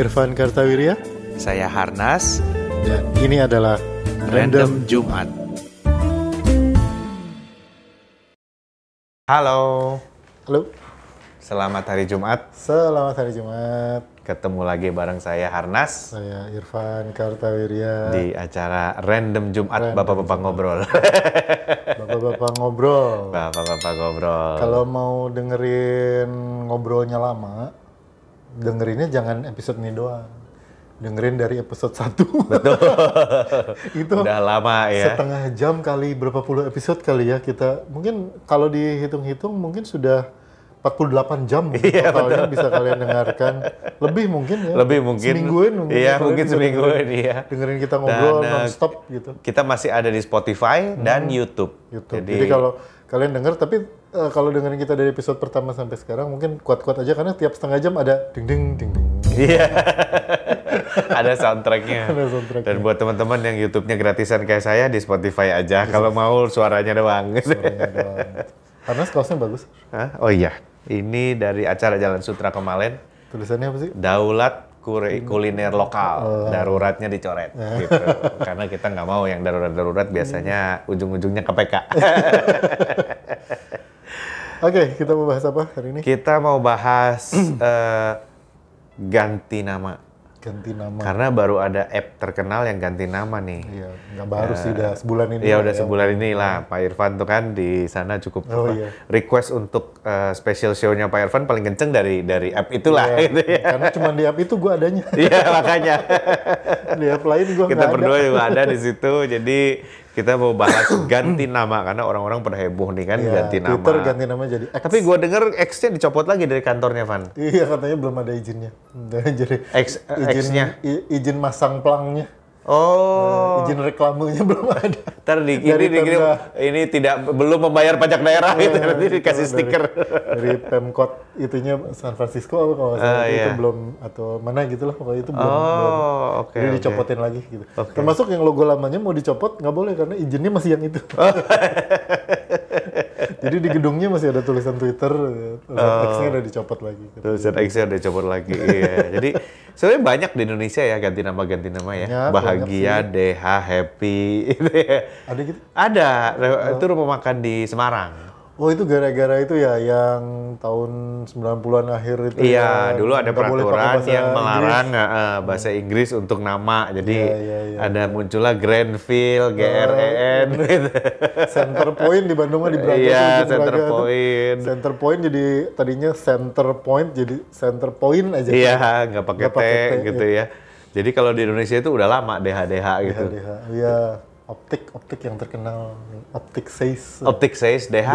Irfan Kartawirya. Saya Harnas. Dan ini adalah Random Jumat. Halo. Halo. Selamat hari Jumat. Selamat hari Jumat. Ketemu lagi bareng saya Harnas. Saya Irfan Kartawirya. Di acara Random Jumat Bapak-Bapak Ngobrol. Bapak-bapak ngobrol. Bapak-bapak ngobrol. Kalau mau dengerin ngobrolnya lama, dengerinnya jangan episode ini doang. Dengerin dari episode 1. Betul. Itu udah lama ya. Setengah jam kali berapa puluh episode kali ya kita. Mungkin kalau dihitung-hitung mungkin sudah 48 jam iya, totalnya bisa kalian dengarkan. Lebih mungkin ya. Lebih mungkin. Semingguin mungkin. Iya, mungkin semingguin iya. Dengerin kita ngobrol non-stop gitu. Kita masih ada di Spotify dan YouTube. Jadi kalau kalian denger, tapi kalau dengerin kita dari episode pertama sampai sekarang mungkin kuat-kuat aja karena tiap setengah jam ada ding ding ding ding. Iya. Ada soundtracknya. Ada soundtracknya. Dan buat teman-teman yang YouTube-nya gratisan kayak saya di Spotify aja. Kalau mau suaranya doang. Suaranya doang. Karena kaosnya bagus. Hah? Oh iya, ini dari acara Jalan Sutra Kemalen. Tulisannya apa sih? Daulat kuliner lokal, daruratnya dicoret. Gitu. Karena kita nggak mau yang darurat-darurat biasanya ujung-ujungnya ke PK. Oke, kita mau bahas apa hari ini? Kita mau bahas ganti nama. Ganti nama. Karena baru ada app terkenal yang ganti nama nih. Iya, nggak baru sih, udah sebulan ini. Iya, udah sebulan ini lah. Pak Irfan tuh kan di sana cukup request untuk special show-nya Pak Irfan paling kenceng dari app itulah. Iya, gitu ya. Karena cuma di app itu gue adanya. Iya, makanya. Di app lain gue Kita berdua juga ada di situ. Jadi kita mau bahas ganti nama karena orang-orang pada heboh nih kan ganti nama. Twitter ganti nama jadi X. Tapi gue denger X-nya dicopot lagi dari kantornya, Van. Iya, katanya belum ada izinnya. Jadi X-nya? Izin masang pelangnya. Oh. Izin reklamenya belum ada. Ntar ini belum membayar pajak daerah gitu. Nanti dikasih stiker. Dari Pemkot itunya San Francisco apa kalau salah itu belum, atau mana gitu lah pokoknya itu belum. Oke. Jadi dicopotin lagi gitu. Termasuk yang logo lamanya mau dicopot nggak boleh karena izinnya masih yang itu. Jadi di gedungnya masih ada tulisan Twitter, X-nya udah dicopot lagi. Tulisan X-nya udah dicopot lagi. Iya. Jadi sebenarnya banyak di Indonesia ya ganti nama ya. Bahagia, DH, Happy gitu ya. Ada gitu? Ada. Itu rumah makan di Semarang. Oh, itu gara-gara itu ya yang tahun 90-an akhir itu. Iya, dulu ada peraturan yang melarang bahasa Inggris untuk nama. Jadi ada muncullah Grandville, GREN gitu. Center Point di Bandung di Braga. Iya, Center Point. Center Point jadi tadinya Center Point jadi Center Point aja. Iya, nggak pakai T gitu ya. Jadi kalau di Indonesia itu udah lama DH gitu. Iya. Optik yang terkenal, Optik Says, DH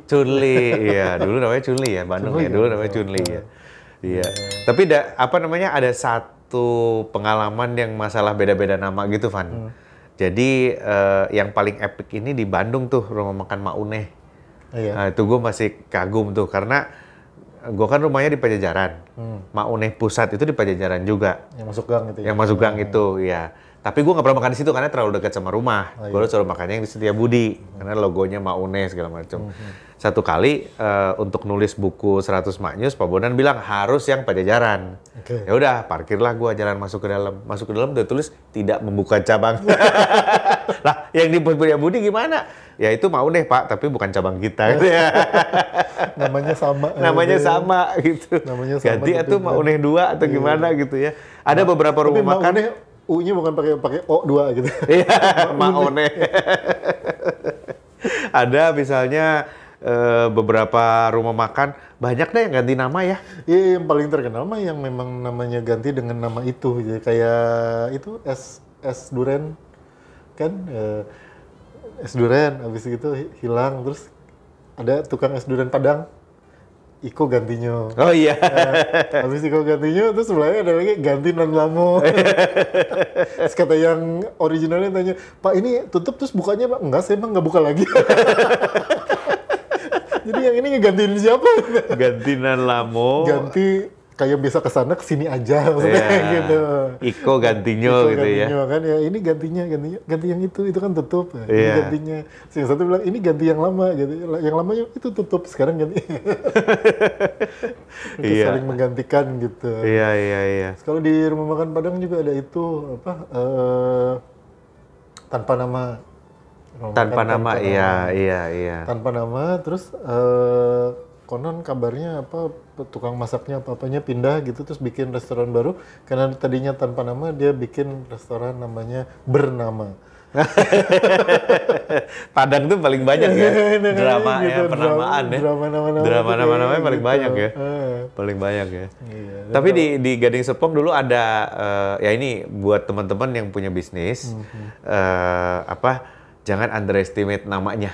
Chunli, iya dulu namanya Chunli ya, Bandung ya, dulu namanya Chunli ya. Iya. Tapi ada satu pengalaman yang masalah beda-beda nama gitu, Van. Jadi yang paling epic ini di Bandung tuh, rumah makan Mak Uneh. Nah, itu gue masih kagum tuh, karena gue kan rumahnya di Pajajaran. Mak Uneh pusat itu di Pajajaran juga. Yang masuk gang itu. Yang masuk gang itu, ya. Tapi gue nggak pernah makan di situ karena terlalu dekat sama rumah. Gue selalu makannya yang di Setiabudi karena logonya Mak Uneh segala macam. Satu kali untuk nulis buku 100 Maknyus, Pak Bondan bilang harus yang Pajajaran. Ya udah, parkirlah gue jalan masuk ke dalam. Masuk ke dalam udah tulis tidak membuka cabang. Lah, yang di Setiabudi gimana? Ya itu Mak Uneh, Pak, tapi bukan cabang kita. Gitu ya. Namanya sama gitu. Ganti atau Mak Uneh 2 atau gimana gitu ya. Ada beberapa rumah makan. U-nya bukan pakai O2 gitu. Iya, Mak Uneh. Ada misalnya beberapa rumah makan, banyak deh yang ganti nama ya. Iya, yang paling terkenal mah yang memang namanya ganti dengan nama itu. Gitu. Kayak itu es Duren kan, es Duren, habis itu hilang, terus ada tukang es Duren Padang. Iko gantinya. Oh iya. Habis Iko gantinya, terus sebelahnya ada lagi ganti non lamo. Terus kata yang originalnya tanya, Pak ini tutup terus bukanya Pak? Enggak, saya emang nggak buka lagi. Jadi yang ini ngegantiin siapa? Ganti non lamo. Ganti kayak biasa kesana kesini aja maksudnya gitu. Iko gantinya Itu gitu ya. gantinya kan ya ini ganti yang itu kan tutup. Nah, ini Iya. gantinya. Si yang satu bilang ini ganti yang lama gitu. Yang lamanya itu tutup sekarang ganti. Itu Iya. saling menggantikan gitu. Iya. Kalau di rumah makan Padang juga ada itu apa tanpa nama. Rumah Tanpa makan nama, iya. tanpa nama terus konon kabarnya apa tukang masaknya apa-apanya pindah gitu terus bikin restoran baru karena tadinya tanpa nama dia bikin restoran namanya bernama. Padang tuh paling banyak ya drama ya Gitu, penamaan ya. drama nama-nama Drama tuh nama-namanya kayak paling gitu. banyak ya. Paling banyak ya. Iya. Tapi di Gading Serpong dulu ada ya ini buat teman-teman yang punya bisnis apa jangan underestimate namanya.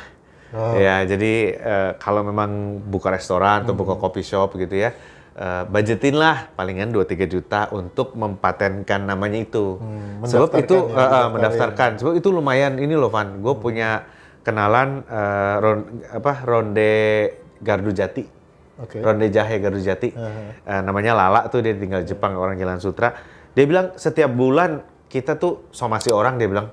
Ya, jadi kalau memang buka restoran atau buka coffee shop gitu ya, budgetin lah palingan 2-3 juta untuk mempatenkan namanya itu. Sebab itu mendaftarkan. Sebab itu lumayan ini loh Van, gue punya kenalan Ronde Gardu Jati. Oke. Ronde Jahe Gardu Jati. Namanya Lala tuh dia tinggal di Jepang, orang Jalan Sutra. Dia bilang setiap bulan kita tuh somasi orang dia bilang.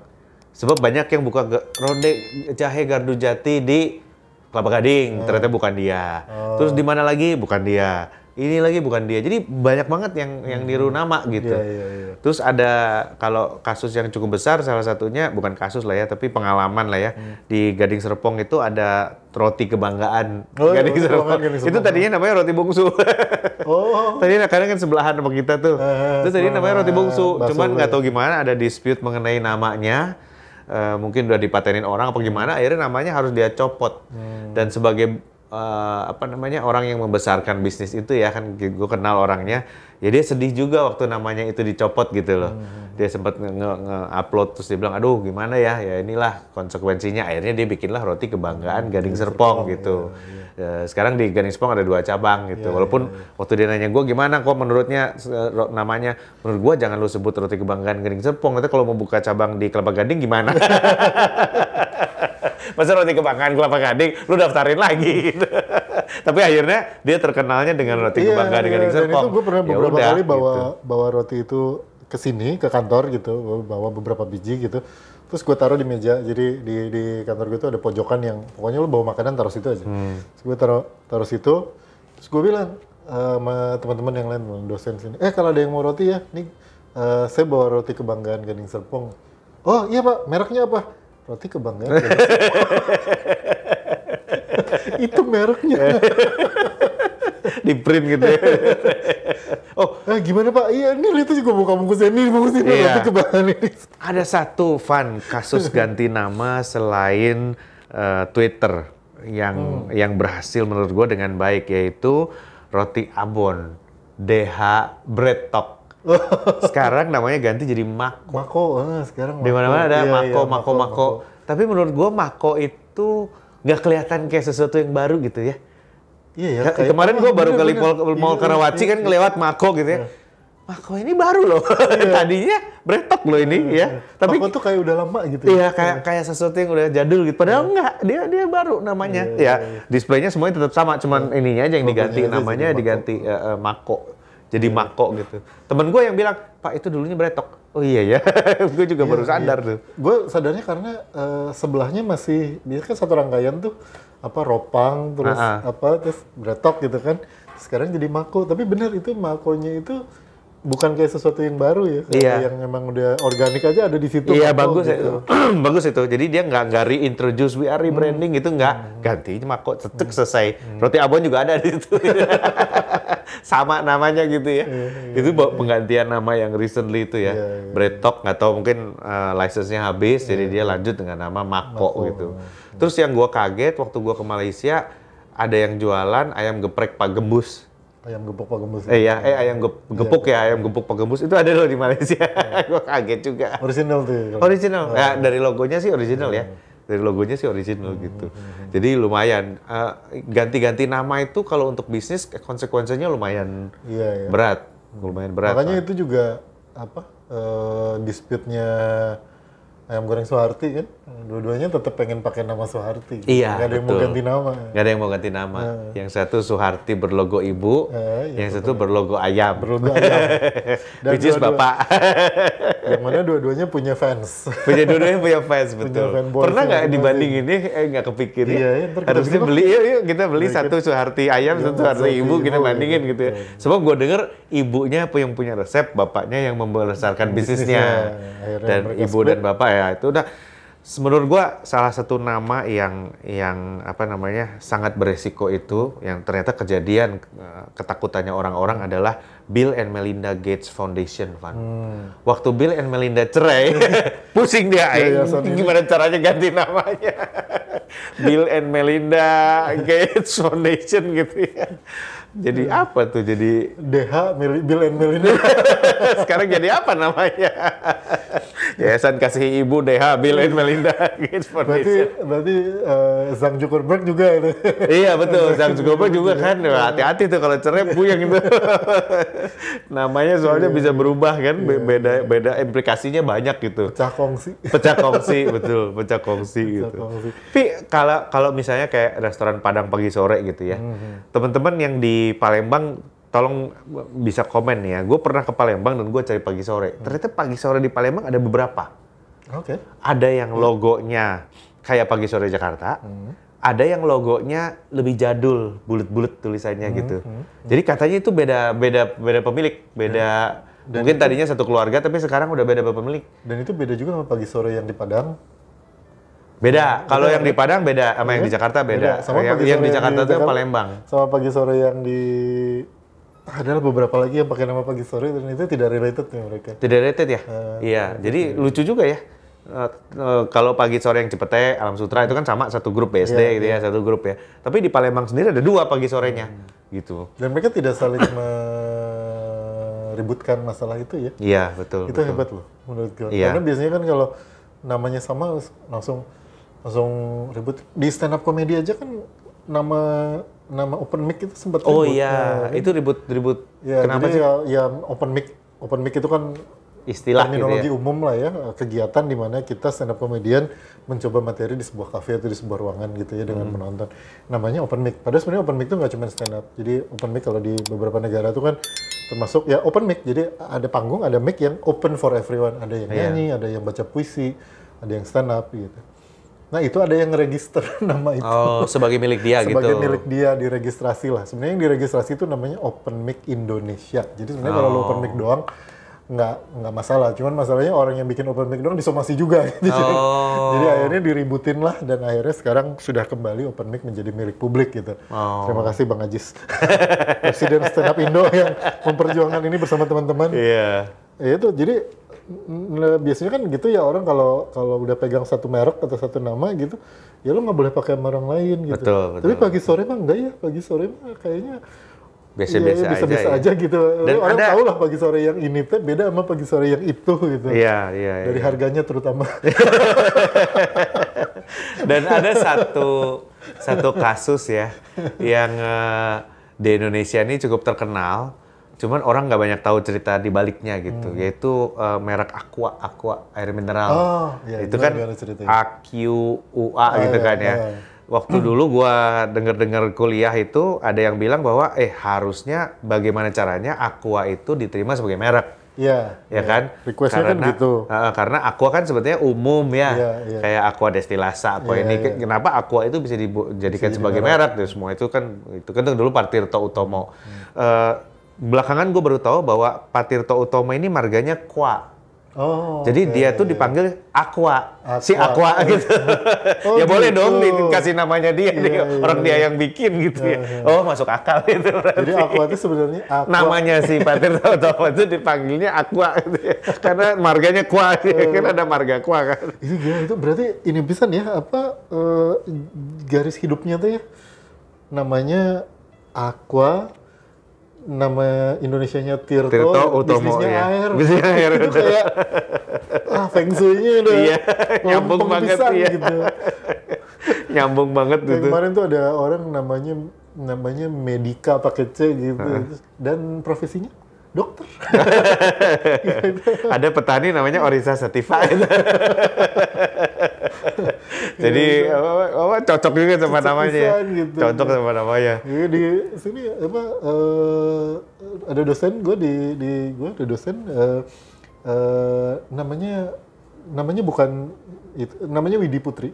Sebab banyak yang buka Ronde Jahe Gardu Jati di Kelapa Gading, ternyata bukan dia. Terus di mana lagi? Bukan dia. Ini lagi bukan dia. Jadi banyak banget yang niru nama gitu. Iya. Terus ada kalau kasus yang cukup besar salah satunya bukan kasus lah ya, tapi pengalaman lah ya. Di Gading Serpong itu ada roti kebanggaan Gading Serpong. Itu tadinya namanya roti bungsu. Tadinya kadang kan sebelahan sama kita tuh. Terus tadinya namanya roti bungsu. Cuman nggak tahu gimana ada dispute mengenai namanya. Mungkin udah dipatenin orang apa gimana, akhirnya namanya harus dia copot. Dan sebagai orang yang membesarkan bisnis itu ya kan gue kenal orangnya, ya dia sedih juga waktu namanya itu dicopot gitu loh. Dia sempat nge-upload terus dia bilang, aduh gimana ya inilah konsekuensinya. Akhirnya dia bikinlah roti kebanggaan Gading Serpong gitu. Sekarang di Gading Serpong ada 2 cabang gitu. Walaupun waktu dia nanya gue gimana kok menurutnya namanya, menurut gue jangan lu sebut roti kebanggaan Gading Serpong. Nanti kalau mau buka cabang di Kelapa Gading gimana? Masa roti kebanggaan Kelapa Gading lu daftarin lagi gitu. Tapi akhirnya dia terkenalnya dengan roti kebanggaan Gading Serpong. Dan itu gue pernah beberapa kali gitu. bawa roti itu ke sini ke kantor gitu, bawa beberapa biji gitu. Terus gue taruh di meja, jadi di kantor gue tuh ada pojokan yang pokoknya lu bawa makanan taruh situ aja. Terus gue taruh situ, terus gue bilang sama teman-teman yang lain, dosen sini, kalau ada yang mau roti ya, nih saya bawa roti kebanggaan Gading Serpong. Oh iya Pak, mereknya apa? Roti kebanggaan Gading Serpong. Itu mereknya. Di print gitu ya. Gimana Pak? Iya, ini itu juga buka bungkusnya ini, roti kebanggaan ini. Ada satu kasus ganti nama selain Twitter yang berhasil menurut gue dengan baik, yaitu roti Abon, DH Bread Talk. Sekarang namanya ganti jadi Mako. Mako, sekarang Mako. Di mana-mana ada Iya, Mako. Tapi menurut gue Mako itu nggak kelihatan kayak sesuatu yang baru gitu ya. Iya ya. Kemarin gue baru kali Mall Karawaci kan ngelewat Mako gitu ya. Mako ini baru loh. Tadinya Bretok loh ini ya. Tapi Mako tuh kayak udah lama gitu. Iya, kayak sesuatu yang udah jadul gitu. Padahal enggak, dia baru namanya. Displaynya semuanya tetap sama, cuman ininya aja yang diganti, namanya diganti Mako. Jadi Mako gitu. Temen gue yang bilang, Pak itu dulunya Bretok. Oh iya ya, gue juga baru sadar tuh. Gue sadarnya karena sebelahnya masih, dia kan satu rangkaian tuh, ropang, terus terus Bretok gitu kan. Sekarang jadi Mako, tapi benar itu Makonya itu bukan kayak sesuatu yang baru ya, kayak yang memang udah organik aja ada di situ. Iya, Mako, bagus gitu. Bagus itu. Jadi dia nggak reintroduce, we are rebranding gitu, nggak. Ganti Mako, cetek selesai. Roti Abon juga ada di situ. Sama namanya gitu ya. Itu penggantian nama yang recently itu ya. Bretok, nggak tahu mungkin license-nya habis, jadi dia lanjut dengan nama Mako gitu. Terus yang gua kaget waktu gua ke Malaysia, ada yang jualan ayam geprek Pak Gembus. Ayam gepuk Pak Gembus. Ayam gepuk ya, ayam gepuk Pak Gembus itu ada loh di Malaysia. Gua kaget juga. Original tuh. Original. Ya, dari logonya sih original ya. Dari logonya sih original gitu. Jadi lumayan. Ganti-ganti nama itu kalau untuk bisnis konsekuensinya lumayan berat. Lumayan berat. Makanya itu juga dispute-nya Ayam Goreng Soeharti kan, dua-duanya tetap pengen pakai nama Soeharti. Iya, Nggak ada yang mau betul. ganti nama. Nggak ada yang mau ganti nama. Yang satu Soeharti berlogo ibu, yang satu berlogo ayam. Berlogo ayam. Dan Which is bapak. Yang mana dua-duanya punya fans. Dua-duanya punya fans, betul. fanboys Pernah nggak masing-masing. dibanding ini? Nggak kepikir ya? Iya, ntar kita Harusnya bikin beli, yuk kita beli satu Soeharti ayam, Iya, satu Soeharti ibu, kita ibu, bandingin gitu. gitu ya. Sebab gue denger ibunya yang punya resep, bapaknya yang membesarkan bisnisnya. Akhirnya Dan mereka ibu dan bapak ya, itu udah menurut gua salah satu nama yang apa namanya sangat beresiko itu yang ternyata kejadian ketakutannya orang-orang adalah Bill and Melinda Gates Foundation Fund. Waktu Bill and Melinda cerai, pusing dia, Yayasan ini. gimana caranya ganti namanya? Bill and Melinda Gates Foundation gitu ya. Jadi apa tuh? Jadi DH, Bill and Melinda. sekarang jadi apa namanya? Yayasan Kasih Ibu DH Bill and Melinda Gates Foundation. berarti Zhang Zuckerberg juga itu. Iya betul, Zhang Zuckerberg juga kan. Wah, hati-hati tuh kalau cerai puyeng itu. Namanya soalnya bisa berubah kan, beda implikasinya banyak gitu. Pecah kongsi. Pecah kongsi, betul, pecah kongsi gitu. kongsi. Tapi kalau misalnya kayak restoran Padang pagi sore gitu ya, teman-teman yang di Palembang tolong bisa komen ya. Gue pernah ke Palembang dan gue cari pagi sore. Ternyata pagi sore di Palembang ada beberapa. Oke. Ada yang logonya kayak pagi sore Jakarta. Ada yang logonya lebih jadul, bulat-bulat tulisannya gitu. Jadi katanya itu beda pemilik, mungkin tadinya satu keluarga tapi sekarang udah beda pemilik. Dan itu beda juga sama pagi sore yang di Padang. Beda. Kalau yang di Padang beda sama yang di Jakarta beda. Sama pagi Yang sore di Jakarta itu Palembang. Sama pagi sore yang di adalah beberapa lagi yang pakai nama pagi sore dan itu tidak related nih mereka. Tidak rated ya? Iya. Jadi lucu juga ya. Kalau pagi sore yang Cipete, Alam Sutra itu kan sama satu grup BSD gitu ya, satu grup ya. Tapi di Palembang sendiri ada dua pagi sorenya gitu. Dan mereka tidak saling meributkan masalah itu ya. Iya, betul. Itu betul. hebat loh menurut gue. Iya. Karena biasanya kan kalau namanya sama langsung ribut. Di stand up comedy aja kan nama open mic itu sempat ribut. Oh iya, itu ribut. Ya, Kenapa jadi sih? ya open mic itu kan Istilah gitu terminologi ya? umum lah ya, kegiatan di mana kita stand up comedian mencoba materi di sebuah kafe atau di sebuah ruangan gitu ya dengan menonton. Namanya open mic. Padahal sebenarnya open mic itu nggak cuma stand up. Jadi open mic kalau di beberapa negara itu kan termasuk ya open mic. Jadi ada panggung, ada mic yang open for everyone. Ada yang nyanyi, ada yang baca puisi, ada yang stand up gitu. Nah itu ada yang register nama itu. Oh, sebagai milik dia gitu. Sebagai milik dia diregistrasi lah. Sebenarnya yang diregistrasi itu namanya Open Mic Indonesia. Jadi sebenarnya kalau lo open mic doang nggak masalah. Cuman masalahnya orang yang bikin open mic doang disomasi juga. Gitu. Jadi akhirnya diributin lah dan akhirnya sekarang sudah kembali open mic menjadi milik publik gitu. Terima kasih Bang Ajis, Presiden Stand Up Indo yang memperjuangkan ini bersama teman-teman. Iya. Ya itu jadi biasanya kan gitu ya orang kalau udah pegang satu merek atau satu nama gitu, ya lo nggak boleh pakai sama orang lain gitu. Betul. Tapi pagi sore mah enggak ya, pagi sore mah kayaknya Biasa-biasa aja gitu. Dan Orang ada- tahu lah pagi sore yang ini teh beda sama pagi sore yang itu gitu. Iya. Dari harganya terutama. Dan ada satu kasus ya yang di Indonesia ini cukup terkenal, cuman orang nggak banyak tahu cerita di baliknya gitu, yaitu merek Aqua air mineral. Oh, iya, Itu kan gimana ceritanya? AQUA gitu iya, kan ya. iya. Waktu dulu gua denger kuliah itu ada yang bilang bahwa harusnya bagaimana caranya Aqua itu diterima sebagai merek. Iya. Ya kan? Requestnya kan gitu. Karena aqua kan sebetulnya umum ya, Iya. kayak aqua destilasa, aqua Iya, ini. iya. Kenapa aqua itu bisa dijadikan sebagai merek? Ya, semua itu kan dulu Pak Tirto Utomo. Belakangan gue baru tahu bahwa Pak Tirto Utomo ini marganya Qua. Oh. Jadi oke. dia tuh dipanggil Aqua, si Aqua. Aqua gitu. Oh, Ya boleh gitu. dong dikasih namanya dia, Iya, orang iya. dia yang bikin gitu ya. Oh masuk akal itu berarti. Jadi Aqua itu sebenarnya Namanya si Pak Tirto Utomo itu dipanggilnya Aqua gitu ya. Karena marganya Qua, kan ada marga Qua kan. Itu gila, itu berarti ini bisa ya garis hidupnya tuh ya namanya Aqua, nama Indonesianya Tirto Utomo bisnisnya ya. air. Bisnisnya air. Itu kayak feng shui-nya udah Iya, nyambung lempeng banget pisan ya. gitu. Nyambung banget Kayak gitu. kemarin tuh ada orang namanya Medika pakai C gitu. Dan profesinya dokter. Ada petani namanya Orisa Certified. Jadi cocok juga sama namanya. Gitu. Cocok sama namanya. Iya, di sini apa ada dosen gue gue ada dosen namanya bukan itu, namanya Widi Putri.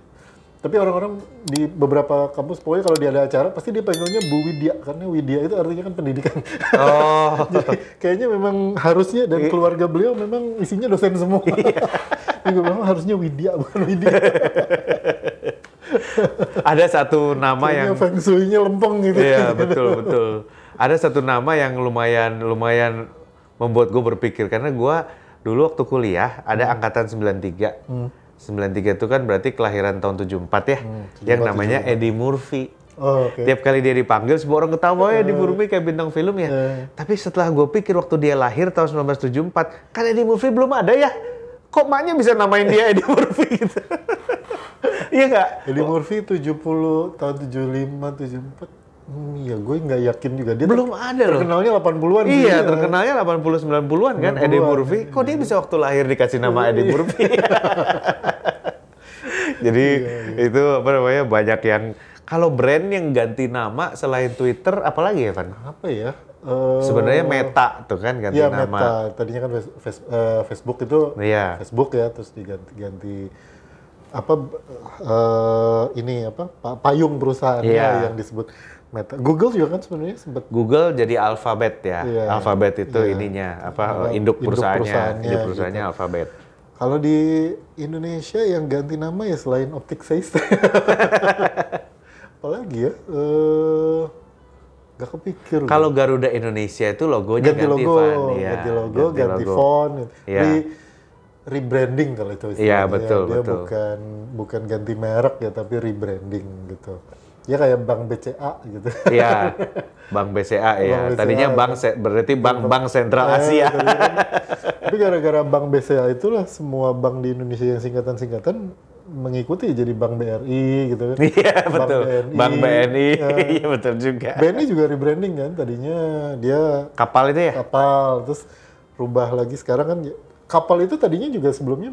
Tapi orang-orang di beberapa kampus pokoknya kalau dia ada acara pasti dia panggilnya Bu Widya karena Widya itu artinya kan pendidikan. Oh. Jadi kayaknya memang harusnya dan keluarga beliau memang isinya dosen semua. Jadi memang harusnya Widya bukan Widya. Ada satu nama kayaknya yang feng shui-nya lempeng gitu. Iya, betul. Ada satu nama yang lumayan membuat gue berpikir karena gue dulu waktu kuliah ada angkatan 93. 93 itu kan berarti kelahiran tahun 74 ya. Yang namanya Eddie Murphy. Oh, okay. Tiap kali dia dipanggil semua orang ketawa ya Eddie Murphy kayak bintang film ya. Tapi setelah gue pikir waktu dia lahir tahun 1974, kan Eddie Murphy belum ada ya. Kok maknya bisa namain dia Eddie Murphy gitu? Iya nggak? Eddie Murphy 70 tahun 75 74. Iya, gue nggak yakin juga dia Belum ada loh. Terkenalnya 80-an. Iya, terkenalnya 80-90-an kan Eddie Murphy. Kok dia bisa waktu lahir dikasih nama Eddie Murphy? Jadi itu apa namanya banyak yang kalau brand yang ganti nama selain Twitter apalagi ya, Van? Apa ya? Sebenarnya Meta tuh kan ganti ya, nama. Meta. Tadinya kan Facebook itu Iya. Facebook ya, terus diganti apa ini apa payung perusahaannya yang disebut Meta. Google juga kan sebenarnya sempat Google jadi Alphabet ya. Iya. Alphabet itu ininya apa induk perusahaannya gitu. Alphabet. Kalau di Indonesia yang ganti nama ya selain Optik Seis. Apalagi ya? Gak kepikir. Kalau Garuda Indonesia itu logonya ganti logo, Van. Ya, ganti font. Ya. Rebranding kalau itu istilahnya. Iya, betul, Dia betul. bukan ganti merek ya, tapi rebranding gitu. Ya kayak Bank BCA gitu. Iya, Bank BCA ya. Bank Tadinya BCA, berarti Bank Sentral Asia. Tapi gara-gara Bank BCA itulah semua bank di Indonesia yang singkatan-singkatan mengikuti jadi Bank BRI gitu kan. Iya, betul. Bank BNI. Iya, betul juga. BNI juga rebranding kan, tadinya dia Kapal itu ya? kapal, terus rubah lagi sekarang kan kapal itu tadinya juga sebelumnya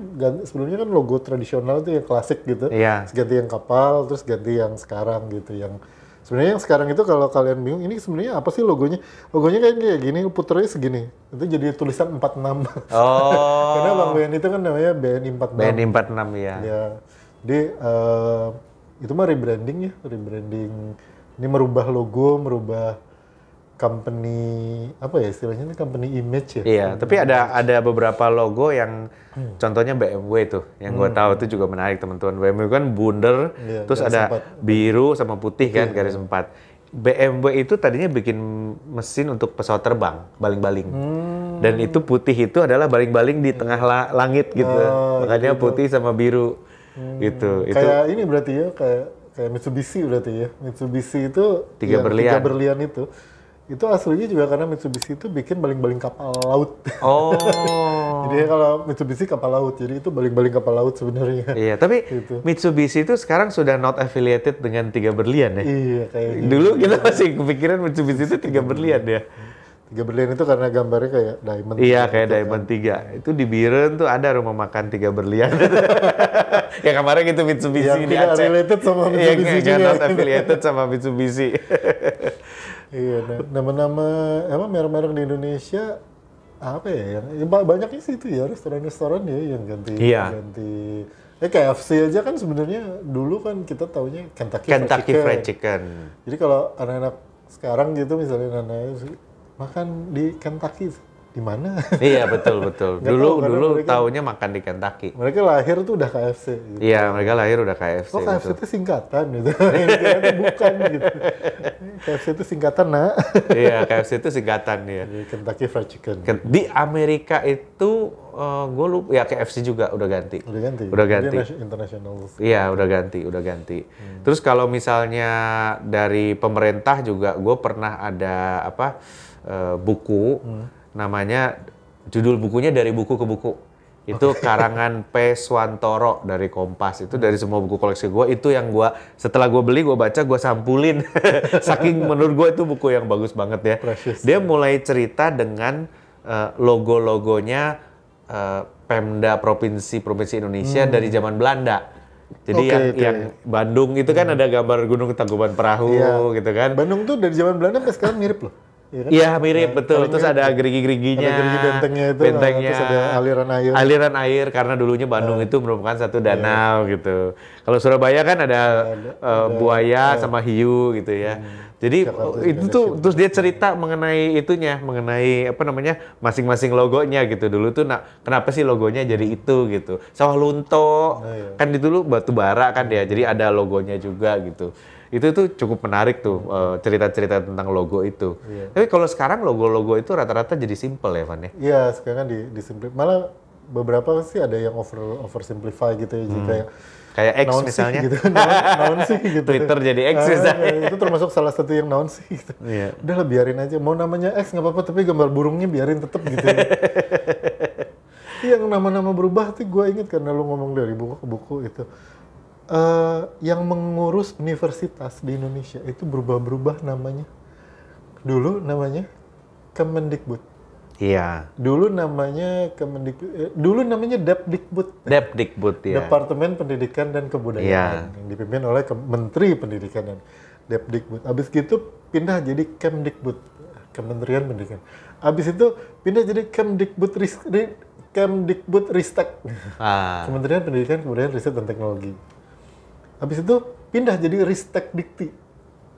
kan logo tradisional itu yang klasik gitu. Iya. Terus ganti yang kapal, terus ganti yang sekarang gitu. Yang sebenarnya yang sekarang itu kalau kalian bingung ini sebenarnya apa sih logonya? Logonya kayak gini, puternya segini. Itu jadi tulisan 46. Oh. Karena Bank BNI itu kan namanya BNI 46. BNI 46 ya. Ya. Jadi itu mah rebranding ya, rebranding. Ini merubah logo, merubah company apa ya istilahnya ini company image ya. Iya, tapi ada beberapa logo yang contohnya BMW tuh, yang gue tahu itu juga menarik teman-teman. BMW kan bundar, terus ada 4. biru sama putih kan garis 4. BMW itu tadinya bikin mesin untuk pesawat terbang, baling-baling. Dan itu putih itu adalah baling-baling di tengah langit gitu. Makanya gitu. Putih sama biru gitu. Kayak ini berarti ya, kayak Mitsubishi berarti ya. Mitsubishi itu tiga berlian itu. Itu aslinya juga karena Mitsubishi itu bikin baling-baling kapal laut. Oh. Jadi kalau Mitsubishi kapal laut, jadi itu baling-baling kapal laut sebenarnya. Iya, tapi gitu. Mitsubishi itu sekarang sudah not affiliated dengan 3 berlian ya. Iya, kayak gitu. Dulu kita masih kepikiran Mitsubishi itu 3 berlian ya. 3 berlian itu karena gambarnya kayak diamond. Iya, kayak diamond 3. Itu di Biren tuh ada rumah makan 3 berlian. Ya kemarin gitu Mitsubishi yang di Aceh. Yang related sama Mitsubishi juga. Yang not affiliated sama Mitsubishi. Iya, nama-nama merek-merek di Indonesia apa ya yang banyaknya sih itu ya restoran-restoran ya yang ganti KFC aja kan sebenarnya dulu kan kita taunya Kentucky Fried Chicken. Jadi kalau anak-anak sekarang gitu misalnya anak makan di Kentucky di mana? Iya betul. Dulu taunya makan di Kentucky. Mereka lahir tuh udah KFC. Gitu. Iya mereka lahir udah KFC. Kok KFC itu singkatan gitu? Bukan gitu. KFC itu singkatan nak. Iya KFC itu singkatan ya. Kentucky Fried Chicken. Di Amerika itu gue lupa ya KFC juga udah ganti. Udah ganti. International. Iya udah ganti. Terus kalau misalnya dari pemerintah juga gue pernah ada buku. Namanya judul bukunya dari buku ke buku. Itu karangan P. Swantoro dari Kompas. Itu dari semua buku koleksi gue. Itu yang gue setelah gue beli, gue baca, gue sampulin. Saking menurut gue itu buku yang bagus banget ya. Precious. Dia mulai cerita dengan logo-logonya Pemda provinsi Indonesia dari zaman Belanda. Jadi yang Bandung itu kan ada gambar Gunung Tangkuban Perahu gitu kan. Bandung tuh dari zaman Belanda sampai sekarang mirip loh. Iya mirip betul. Terus ada gerigi-geriginya, ada gerigi bentengnya itu, terus ada aliran air. Aliran air karena dulunya Bandung itu merupakan satu danau gitu. Kalau Surabaya kan ada buaya sama hiu gitu ya. Jadi itu tuh terus dia cerita mengenai itunya, mengenai apa namanya masing-masing logonya gitu. Dulu tuh kenapa sih logonya jadi itu gitu. Sawah lunto kan itu dulu batu bara kan ya. Jadi ada logonya juga gitu. Itu tuh cukup menarik tuh cerita-cerita tentang logo itu. Tapi kalau sekarang logo-logo itu rata-rata jadi simple ya, Van ya? Iya, sekarang di simple. Malah beberapa sih ada yang over simplify gitu ya, kayak X misalnya. Gitu. Naon sih gitu. Twitter jadi X misalnya. Itu termasuk salah satu yang naon sih gitu. Udah lah biarin aja. Mau namanya X nggak apa-apa, tapi gambar burungnya biarin tetap gitu. Yang nama-nama berubah tuh gue inget karena lu ngomong dari buku ke buku itu. Yang mengurus universitas di Indonesia itu berubah-berubah namanya. Dulu namanya Kemendikbud. Iya. Dulu namanya dulu namanya Depdikbud. Depdikbud ya. Departemen Pendidikan dan Kebudayaan yang dipimpin oleh Menteri Pendidikan dan Depdikbud. Abis gitu pindah jadi Kemdikbud, Kementerian Pendidikan. Abis itu pindah jadi Kemdikbud-Ristek. Kementerian Pendidikan, Kebudayaan, Riset dan Teknologi. Habis itu pindah jadi Ristek Dikti.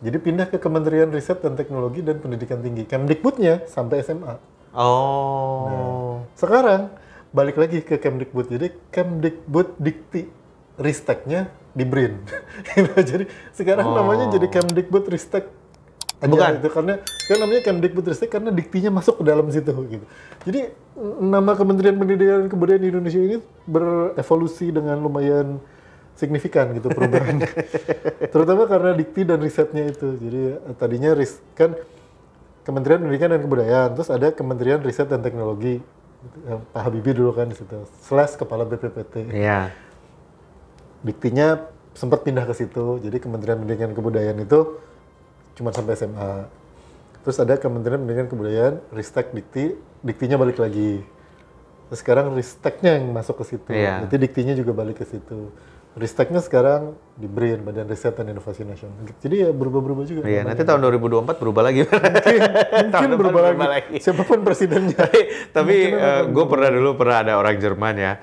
Jadi pindah ke Kementerian Riset dan Teknologi dan Pendidikan Tinggi. Kemdikbudnya sampai SMA. Nah, sekarang balik lagi ke Kemdikbud. Jadi Kemdikbud Dikti. Risteknya di BRIN. Jadi sekarang namanya jadi Kemdikbud Ristek. Bukan itu karena sekarang namanya Kemdikbud Ristek karena diktinya masuk ke dalam situ gitu. Jadi nama Kementerian Pendidikan dan Kebudayaan di Indonesia ini berevolusi dengan lumayan signifikan gitu perubahan. Terutama karena dikti dan risetnya itu. Jadi tadinya kan Kementerian Pendidikan dan Kebudayaan, terus ada Kementerian Riset dan Teknologi. Pak Habibie dulu kan di situ. / Kepala BPPT. Iya. Diktinya sempat pindah ke situ. Jadi Kementerian Pendidikan dan Kebudayaan itu cuma sampai SMA. Terus ada Kementerian Pendidikan dan Kebudayaan, Ristek Dikti, diktinya balik lagi. Terus sekarang Risteknya yang masuk ke situ. Jadi diktinya juga balik ke situ. Risteknya sekarang di BRIN, Badan Riset dan Inovasi Nasional. Jadi ya berubah-berubah juga. Iya, nanti tahun 2024 berubah lagi. Mungkin berubah lagi. Siapapun presidennya. Tapi gue pernah ada orang Jerman ya,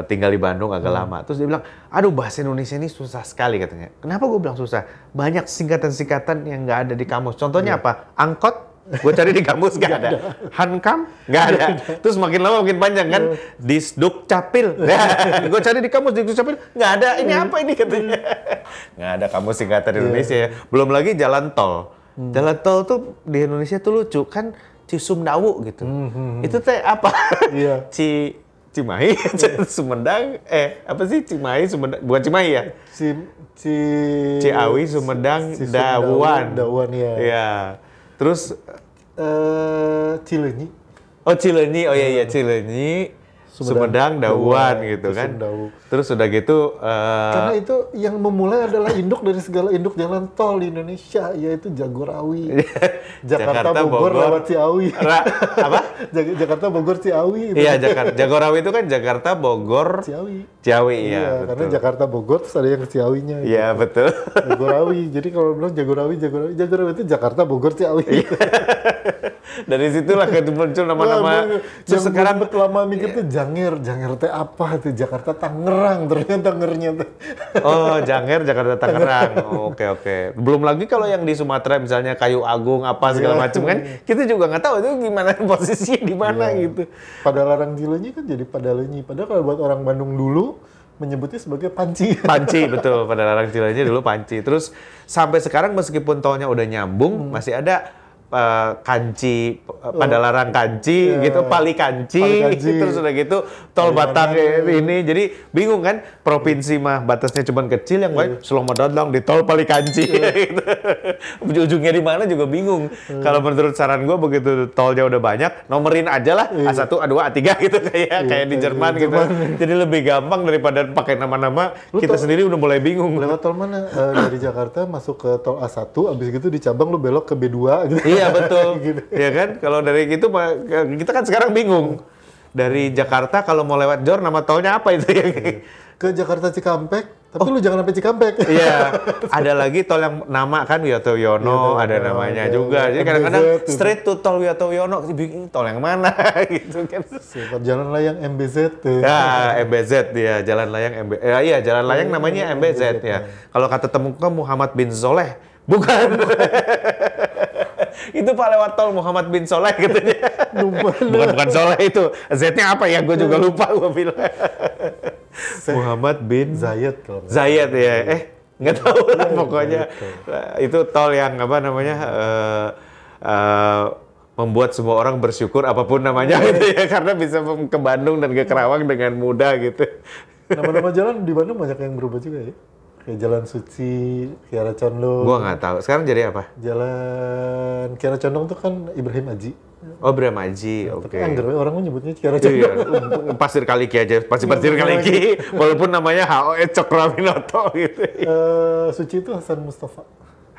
tinggal di Bandung agak lama. Terus dia bilang, aduh bahasa Indonesia ini susah sekali katanya. Kenapa gue bilang susah? Banyak singkatan-singkatan yang nggak ada di kamus. Contohnya apa? Angkot. Gue cari di kamus nggak ada. Hankam nggak ada. Terus makin lama makin panjang kan. Disduk capil. Gue cari di kamus disduk capil nggak ada. Ini apa ini katanya? Nggak ada kamus singkatan Indonesia ya. Belum lagi jalan tol. Jalan tol tuh di Indonesia tuh lucu kan. Cisumdawu gitu. Itu teh apa? Cimahi, Sumedang, apa sih Cimahi, Sumedang, bukan Cimahi ya? Ciawi, Sumedang, Dawuan. Dawuan ya. Iya. Terus Cileunyi. Oh Cileunyi, oh iya Cileunyi, Sumedang, Dawuan gitu kan. Terus udah gitu. Karena itu yang memulai adalah induk dari segala induk jalan tol di Indonesia, yaitu Jagorawi. Jakarta Bogor lewat Ciawi. Apa? Jakarta Bogor Ciawi. Iya Jagorawi itu kan Jakarta Bogor Ciawi iya. Karena Jakarta Bogor terus ada yang Ciawinya. Iya gitu. Betul. Jagorawi. Jadi kalau bilang Jagorawi itu Jakarta Bogor Ciawi. Dari situlah muncul nama-nama. Terus sekarang lama mikir tuh Janger teh apa tuh? Jakarta Tangerang ternyata ngernya tuh. Oh, Janger Jakarta Tangerang. Oke. Belum lagi kalau yang di Sumatera misalnya Kayu Agung apa segala macam kan, kita juga nggak tahu itu gimana posisinya di mana gitu. Padalarang Cileunyi kan jadi Padalenyi. Padahal kalau buat orang Bandung dulu menyebutnya sebagai Panci. Panci betul, Padalarang Cileunyi dulu Panci. Terus sampai sekarang meskipun tolnya udah nyambung, masih ada Kanci, Padalarang Kanci, gitu, Pali Kanci, terus udah gitu tol Batang ini, jadi bingung kan, provinsi mah batasnya cuma kecil, yang lain Selamat datang di tol Pali Kanci, gitu. Ujungnya di mana juga bingung. Kalau menurut saran gue begitu tolnya udah banyak, nomerin aja lah A1, A2, A3 gitu kayak di Jerman gitu. Jadi lebih gampang daripada pakai nama-nama kita sendiri udah mulai bingung. Lewat tol mana? Dari Jakarta masuk ke tol A1, abis gitu di cabang lu belok ke B2 gitu. Iya betul, gitu. Ya kan? Kalau dari itu kita kan sekarang bingung. Dari Jakarta kalau mau lewat Jor nama tolnya apa itu ya? Ke Jakarta Cikampek, tapi lu jangan sampai Cikampek. Iya, ada lagi tol yang nama kan Wiyoto Wiono, ada namanya juga. Jadi kadang-kadang straight to tol Wiyoto Wiono, bingung tol yang mana gitu kan. Sempat jalan layang MBZ tuh. Ya, MBZ ya, jalan layang iya, jalan layang namanya MBZ ya. Kalau kata temuku Muhammad bin Soleh, bukan. Itu Pak lewat tol Muhammad bin Soleh katanya. Bukan Soleh itu. Z-nya apa ya? Gue juga lupa gue bilang. Muhammad bin Zayed kalau nggak Zayed ya. Nggak tahu lah pokoknya. Itu tol yang apa namanya membuat semua orang bersyukur apapun namanya gitu ya, karena bisa ke Bandung dan ke Kerawang dengan mudah gitu. Nama-nama jalan di Bandung banyak yang berubah juga ya. Kayak Jalan Suci, Kiara Condong. Gua nggak tahu. Sekarang jadi apa? Jalan Kiara Condong tuh kan Ibrahim Aji. Oh, Ibrahim Aji, oke. Tapi angger orang nyebutnya Kiara Condong. Iya, Pasir Kaliki aja, Pasir Kaliki. Walaupun namanya HOE Cokroaminoto gitu. Suci itu Hasan Mustafa.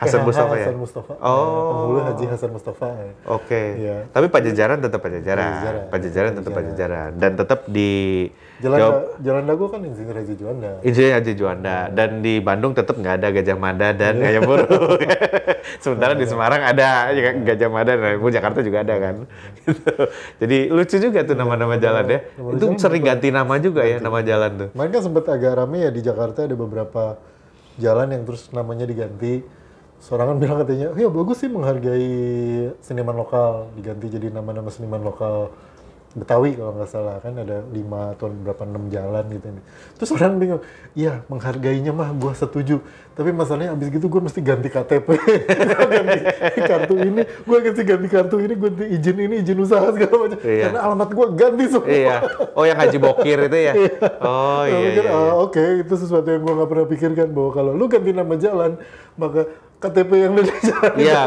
Hasan Mustafa ya? Hasan Mustafa. Oh. Penghulu Haji Hasan Mustafa. Oke. Iya. Tapi Pajajaran tetap Pajajaran. Pajajaran tetap Pajajaran. Dan tetap di Jalan Dago kan Insinyur Haji Juanda. Insinyur Haji Juanda. Dan di Bandung tetap nggak ada Gajah Mada dan Gajah Burung. Sementara di Semarang ada Gajah Mada dan Jakarta juga ada kan. Gitu. Jadi lucu juga tuh nama-nama jalan ya. Itu sering ganti nama juga ya, nama jalan tuh. Kemarin kan sempat agak rame ya di Jakarta, ada beberapa jalan yang terus namanya diganti. Seorang kan bilang katanya, ya bagus sih menghargai seniman lokal, diganti jadi nama-nama seniman lokal Betawi kalau nggak salah, kan ada 5 atau berapa 6 jalan gitu. Terus orang bingung, iya menghargainya mah gua setuju, tapi masalahnya abis gitu gua mesti ganti KTP, ganti kartu ini, gua ganti kartu ini, ganti izin usaha segala macam, karena alamat gua ganti semua. Iya. Oh yang Haji Bokir itu ya? Oh iya. Oke, itu sesuatu yang gua nggak pernah pikirkan, bahwa kalau lu ganti nama jalan, maka KTP yang di jalan iya,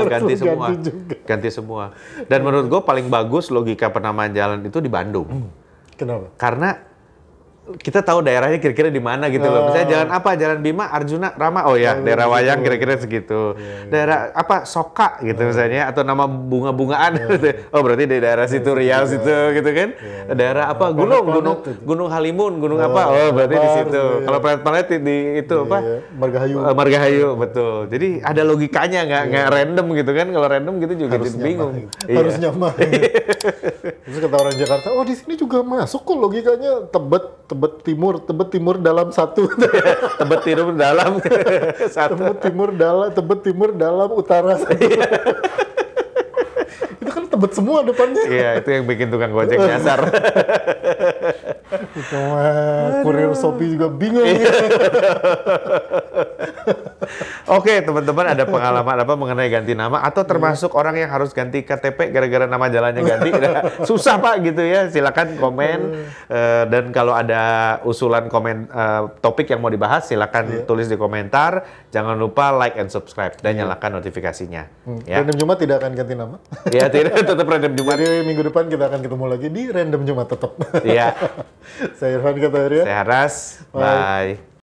ganti semua. Dan menurut gue paling bagus logika penamaan jalan itu di Bandung. Kenapa? Karena kita tahu daerahnya kira-kira di mana gitu loh. Misalnya jalan apa? Jalan Bima, Arjuna, Rama. Oh ya, daerah Wayang kira-kira segitu. Daerah apa? Soka gitu misalnya, atau nama bunga-bungaan gitu. Oh berarti di daerah situ, Riau situ gitu kan. Daerah apa? Gunung Halimun, gunung apa? Oh berarti di situ. Kalau planet-planet di itu apa? Margahayu. Margahayu, betul. Jadi ada logikanya, nggak random gitu kan. Kalau random gitu juga jadi bingung. Harus nyamain. Terus kata orang Jakarta, oh di sini juga masuk kok logikanya. Tebet timur dalam satu. Tebet timur dalam satu. Tebet timur dalam utara satu. Itu kan Tebet semua depannya. Iya, itu yang bikin tukang gojek nyasar. Itu mah kurir Shopee juga bingung. Oke, teman-teman ada pengalaman apa mengenai ganti nama atau termasuk orang yang harus ganti KTP gara-gara nama jalannya ganti? Susah Pak gitu ya. Silakan komen dan kalau ada usulan topik yang mau dibahas silakan tulis di komentar. Jangan lupa like and subscribe dan nyalakan notifikasinya. Ya. Random Jumat tidak akan ganti nama. Iya, tetap Random Jumat. Jadi minggu depan kita akan ketemu lagi di Random Jumat tetap. Iya. Saya Irfan Kataria. Saya Haras. Bye.